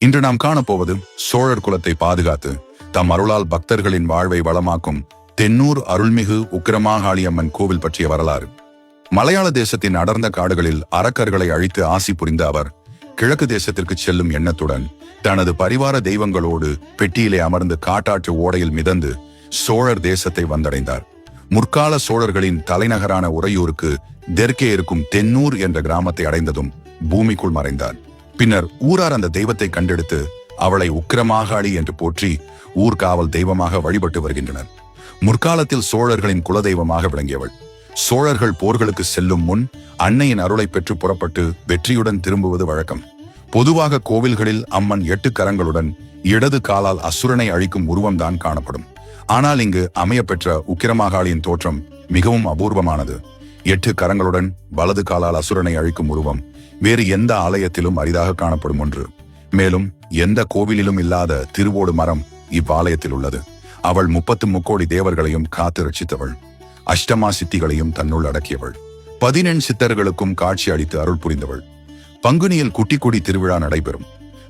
இன்று நாம் காணப்போவது சோழர் குலத்தை பாதுகாத்து தம் அருளால் பக்தர்களின் வாழ்வை வளமாக்கும் தென்னூர் அருள்மிகு உக்கிரமாகாளியம்மன் கோவில் பற்றிய வரலாறு. மலையாள தேசத்தின் அடர்ந்த காடுகளில் அரக்கர்களை அழித்து ஆசி புரிந்த அவர் கிழக்கு தேசத்திற்கு செல்லும் எண்ணத்துடன் தனது பரிவார தெய்வங்களோடு பெட்டியிலே அமர்ந்து காட்டாற்று ஓடையில் மிதந்து சோழர் தேசத்தை வந்தடைந்தார். முற்கால சோழர்களின் தலைநகரான உறையூருக்கு தெற்கே இருக்கும் தென்னூர் என்ற கிராமத்தை அடைந்ததும் பூமிக்குள் மறைந்தார். பின்னர் ஊரார் அந்த தெய்வத்தை கண்டெடுத்து அவளை உக்கிரமாகாளி என்று போற்றி ஊர்காவல் தெய்வமாக வழிபட்டு வருகின்றனர். முற்காலத்தில் சோழர்களின் குலதெய்வமாக விளங்கியவள். சோழர்கள் போர்களுக்கு செல்லும் முன் அன்னையின் அருளை பெற்று புறப்பட்டு வெற்றியுடன் திரும்புவது வழக்கம். பொதுவாக கோவில்களில் அம்மன் 8 கரங்களுடன் இடது காலால் அசுரனை அழிக்கும் உருவம்தான் காணப்படும். ஆனால் இங்கு அமையப்பெற்ற உக்கிரமாகாளியின் தோற்றம் மிகவும் அபூர்வமானது. 8 கரங்களுடன் வலது காலால் அசுரனை அழிக்கும் உருவம் வேறு எந்த ஆலயத்திலும் அரிதாக காணப்படும் ஒன்று. மேலும் எந்த கோவிலிலும் இல்லாத திருவோடு மரம் இவ்வாலயத்தில் உள்ளது. அவள் 30 முக்கோடி தேவர்களையும் காத்து ரட்சித்தவள். அஷ்டமா சித்திகளையும் தன்னுள் அடக்கியவள். 14 சித்தர்களுக்கும் காட்சி அளித்து அருள் புரிந்தவள். பங்குனியில் குட்டிக்குடி திருவிழா நடைபெறும்.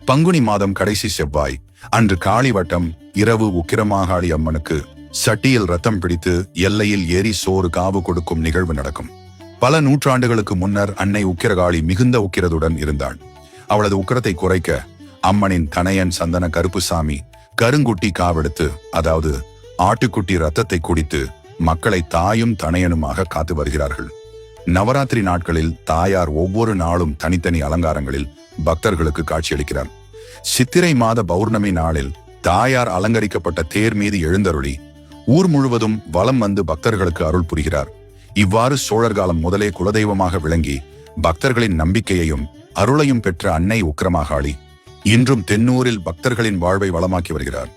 பங்குனி மாதம் கடைசி செவ்வாய் அன்று காளி வட்டம் இரவு உக்கிரமாகாளி அம்மனுக்கு சட்டியில் ரத்தம் பிடித்து எல்லையில் ஏறி சோறு காவு கொடுக்கும் நிகழ்வு நடக்கும். பல நூற்றாண்டுகளுக்கு முன்னர் அன்னை உக்கிரகாளி மிகுந்த உக்கிரதுடன் இருந்தாள். அவளது உக்கிரத்தை குறைக்க அம்மனின் தனையன் சந்தன கருப்புசாமி கருங்குட்டி காவெடுத்து, அதாவது ஆட்டுக்குட்டி ரத்தத்தை குடித்து மக்களை தாயும் தனையனுமாக காத்து வருகிறார்கள். நவராத்திரி நாட்களில் தாயார் ஒவ்வொரு நாளும் தனித்தனி அலங்காரங்களில் பக்தர்களுக்கு காட்சியளிக்கிறார். சித்திரை மாத பௌர்ணமி நாளில் தாயார் அலங்கரிக்கப்பட்ட தேர் மீது எழுந்தருளி ஊர் முழுவதும் வலம் வந்து பக்தர்களுக்கு அருள் புரிகிறார். இவ்வாறு சோழர் காலம் முதலே குலதெய்வமாக விளங்கி பக்தர்களின் நம்பிக்கையையும் அருளையும் பெற்ற அன்னை உக்கிரமாகாளி இன்றும் தென்னூரில் பக்தர்களின் வாழ்வை வளமாக்கி வருகிறார்.